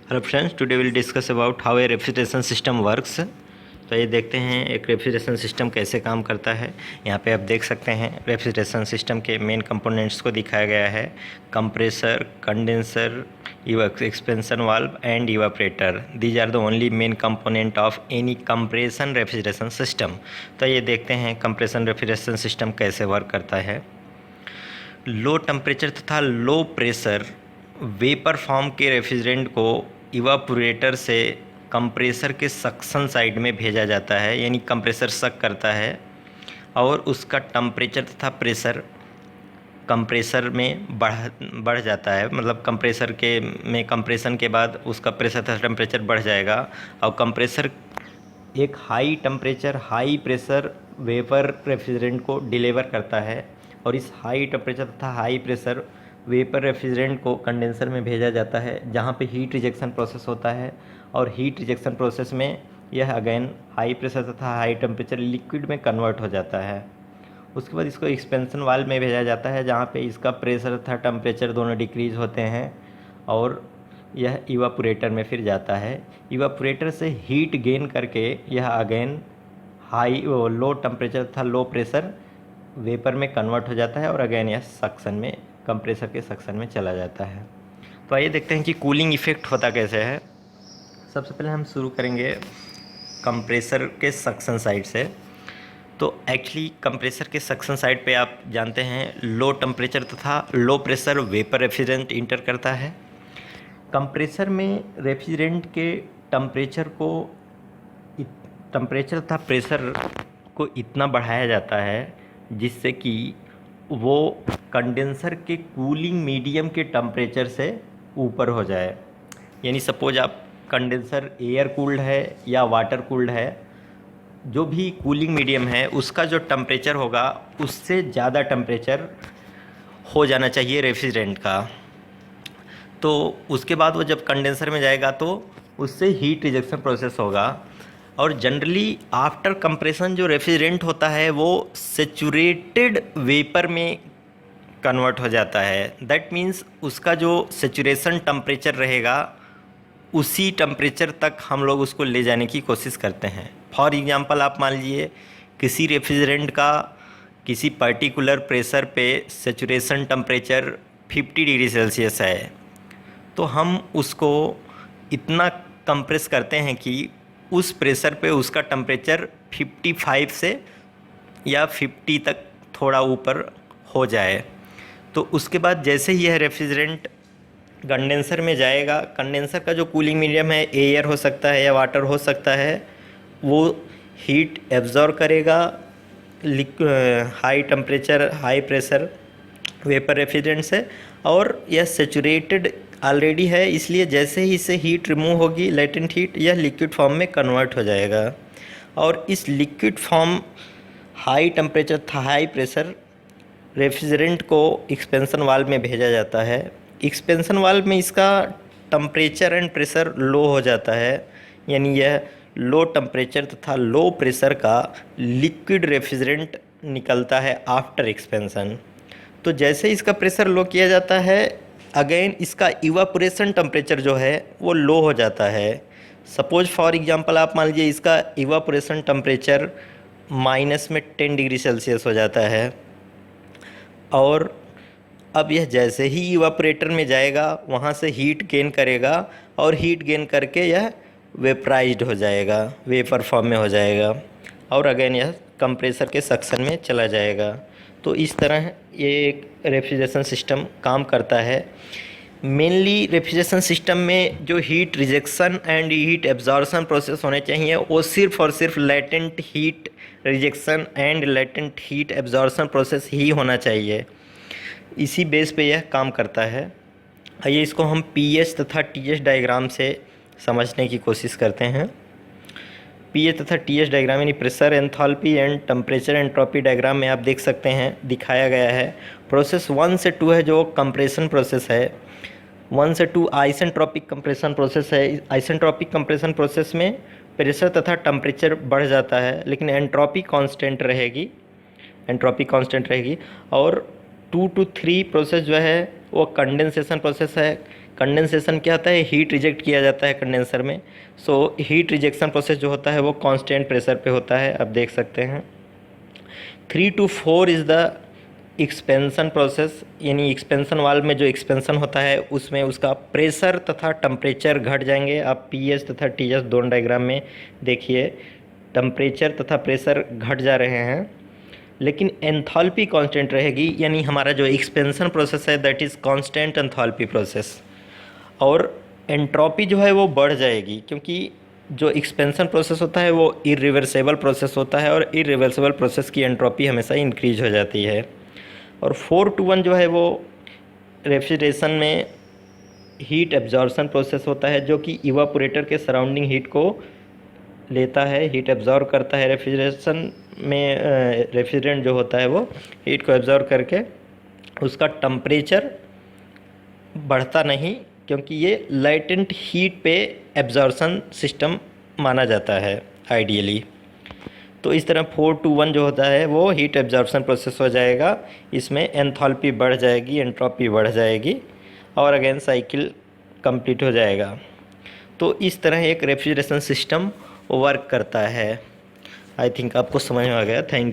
Hello friends, today will discuss about how a refrigeration system works. तो ये देखते हैं एक रेफ्रिजरेशन सिस्टम कैसे काम करता है। यहाँ पे आप देख सकते हैं रेफ्रिजरेशन सिस्टम के मेन कंपोनेंट्स को दिखाया गया है। Compressor, condenser, expansion valve and evaporator. These are the only main component of any compression refrigeration system. तो ये देखते हैं कंप्रेशन रेफ्रिजरेशन सिस्टम कैसे वर्क करता है। लो टेम्परेचर तथा लो प्रेशर वेपर फॉर्म के रेफ्रिजरेंट को इवापोरेटर से कंप्रेसर के सक्शन साइड में भेजा जाता है, यानी कंप्रेसर सक करता है और उसका टेम्परेचर तथा प्रेशर कंप्रेसर में बढ़ जाता है। मतलब कंप्रेसर के में कंप्रेशन के बाद उसका प्रेशर तथा टेम्परेचर बढ़ जाएगा और कंप्रेसर एक high temperature high pressure vapour refrigerant को डिलीवर करता है और इस हाई टेम्परेचर तथा हाई प्रेशर वेपर रेफ्रिजरेंट को कंडेंसर में भेजा जाता है, जहाँ पे हीट रिजेक्शन प्रोसेस होता है और हीट रिजेक्शन प्रोसेस में यह अगेन हाई प्रेशर तथा हाई टेम्परेचर लिक्विड में कन्वर्ट हो जाता है। उसके बाद इसको एक्सपेंशन वाल्व में भेजा जाता है, जहाँ पे इसका प्रेशर तथा टेम्परेचर दोनों डिक्रीज होते हैं और यह इवापोरेटर में फिर जाता है। इवापोरेटर से हीट गेन करके यह अगेन हाई लो टेम्परेचर तथा लो प्रेशर वेपर में कन्वर्ट हो जाता है और अगेन यह सक्शन में कंप्रेसर के सक्शन में चला जाता है। तो आइए देखते हैं कि कूलिंग इफेक्ट होता कैसे है। सबसे पहले हम शुरू करेंगे कंप्रेसर के सक्शन साइड से। तो एक्चुअली कंप्रेसर के सक्शन साइड पे आप जानते हैं लो टेम्परेचर तथा low pressure vapour refrigerant inter करता है। कंप्रेसर में रेफ्रिजरेंट के टेम्परेचर तथा प्रेशर को इतना बढ़ाया जाता है जिससे कि वो कंडेंसर के कूलिंग मीडियम के टेम्परेचर से ऊपर हो जाए। यानी सपोज आप कंडेंसर एयर कूल्ड है या वाटर कूल्ड है, जो भी कूलिंग मीडियम है उसका जो टेम्परेचर होगा उससे ज़्यादा टेम्परेचर हो जाना चाहिए रेफ्रिजरेंट का। तो उसके बाद वो जब कंडेंसर में जाएगा तो उससे हीट रिजेक्शन प्रोसेस होगा और जनरली आफ्टर कंप्रेशन जो रेफ्रिजरेंट होता है वो सेचुरेटेड वेपर में कन्वर्ट हो जाता है। दैट मीन्स उसका जो सेचुरेशन टेम्परेचर रहेगा उसी टेम्परेचर तक हम लोग उसको ले जाने की कोशिश करते हैं। फॉर एग्जांपल आप मान लीजिए किसी रेफ्रिजरेंट का किसी पर्टिकुलर प्रेशर पे सेचुरेशन टेम्परेचर 50 डिग्री सेल्सियस है, तो हम उसको इतना कंप्रेस करते हैं कि उस प्रेशर पे उसका टेम्परेचर 55 से या 50 तक थोड़ा ऊपर हो जाए। तो उसके बाद जैसे ही यह रेफ्रिजरेंट कंडेंसर में जाएगा, कंडेंसर का जो कूलिंग मीडियम है एयर हो सकता है या वाटर हो सकता है, वो हीट एब्जॉर्ब करेगा high temperature high pressure vapour refrigerant से और यह सेचुरेटेड ऑलरेडी है, इसलिए जैसे ही इससे हीट रिमूव होगी लेटेंट हीट, यह लिक्विड फॉर्म में कन्वर्ट हो जाएगा और इस लिक्विड फॉर्म हाई टेम्परेचर था हाई प्रेशर रेफ्रिजरेंट को एक्सपेंशन वाल्व में भेजा जाता है। एक्सपेंशन वाल्व में इसका टेम्परेचर एंड प्रेशर लो हो जाता है, यानी यह लो टेम्परेचर तथा लो प्रेशर का लिक्विड रेफ्रिजरेंट निकलता है आफ्टर एक्सपेंशन। तो जैसे इसका प्रेशर लो किया जाता है अगेन इसका इवापोरेशन टेम्परेचर जो है वो लो हो जाता है। सपोज फॉर एग्जांपल आप मान लीजिए इसका इवापोरेशन टेम्परेचर -10 डिग्री सेल्सियस हो जाता है और अब यह जैसे ही इवापोरेटर में जाएगा वहाँ से हीट गेन करेगा और हीट गेन करके यह वेपराइज्ड हो जाएगा, वेपर फॉर्म में हो जाएगा और अगेन यह कंप्रेसर के सक्शन में चला जाएगा। तो इस तरह ये एक रेफ्रिजरेशन सिस्टम काम करता है। मेनली रेफ्रिजरेशन सिस्टम में जो heat rejection and heat absorption process होने चाहिए वो सिर्फ और सिर्फ latent heat rejection and latent heat absorption process ही होना चाहिए। इसी बेस पे यह काम करता है। आइए इसको हम पीएच तथा टीएच डायग्राम से समझने की कोशिश करते हैं। पीएच तथा टीएच डायग्राम यानी pressure enthalpy and temperature entropy diagram में आप देख सकते हैं दिखाया गया है। प्रोसेस 1 से 2 है जो कंप्रेशन प्रोसेस है। 1 से 2 आइसेंट्रोपिक कंप्रेशन प्रोसेस है। आइसेंट्रोपिक कंप्रेशन प्रोसेस में प्रेशर तथा टेम्परेचर बढ़ जाता है लेकिन एंट्रोपी कांस्टेंट रहेगी। और 2 to 3 प्रोसेस जो है वो कंडेंसेशन प्रोसेस है। कंडेंसेशन क्या होता है, हीट रिजेक्ट किया जाता है कंडेंसर में। सो हीट रिजेक्शन प्रोसेस जो होता है वो कांस्टेंट प्रेशर पे होता है, आप देख सकते हैं। 3 to 4 is the expansion process, यानी एक्सपेंशन वाल्व में जो एक्सपेंशन होता है उसमें उसका प्रेशर तथा टेम्परेचर घट जाएंगे। आप पीएच तथा टीएच दोनों डायग्राम में देखिए, टेम्परेचर तथा प्रेशर घट जा रहे हैं, लेकिन एंथैल्पी कांस्टेंट रहेगी, यानी हमारा जो एक्सपेंशन प्रोसेस है that is constant enthalpy process. और एंट्रोपी जो है वो बढ़ जाएगी, क्योंकि जो एक्सपेंशन प्रोसेस होता है वो इरिवर्सिबल प्रोसेस होता है, और इरिवर्सिबल प्रोसेस की एंट्रोपी हमेशा इंक्रीज हो जाती है। और 4-1 जो है वो रेफ्रिजरेशन में हीट एब्जॉर्प्शन प्रोसेस होता है, जो कि इवापोरेटर के सराउंडिंग हीट को लेता है, हीट एब्जॉर्ब करता है। रेफ्रिजरेशन में रेफ्रिजरेंट जो होता है वो हीट को एब्जॉर्ब करके उसका टेम्परेचर बढ़ता नहीं, क्योंकि ये लाइटेंट हीट पे एब्जॉर्प्शन सिस्टम माना जाता है आइडियली। तो इस तरह 4-1 जो होता है वो हीट एब्जॉर्प्शन प्रोसेस हो जाएगा, इसमें एंथैल्पी बढ़ जाएगी, एंट्रोपी बढ़ जाएगी, और अगेन साइकिल कंप्लीट हो जाएगा। तो इस तरह एक रेफ्रिजरेशन सिस्टम वर्क करता है। आई थिंक आपको समझ में आ गया। Thank you.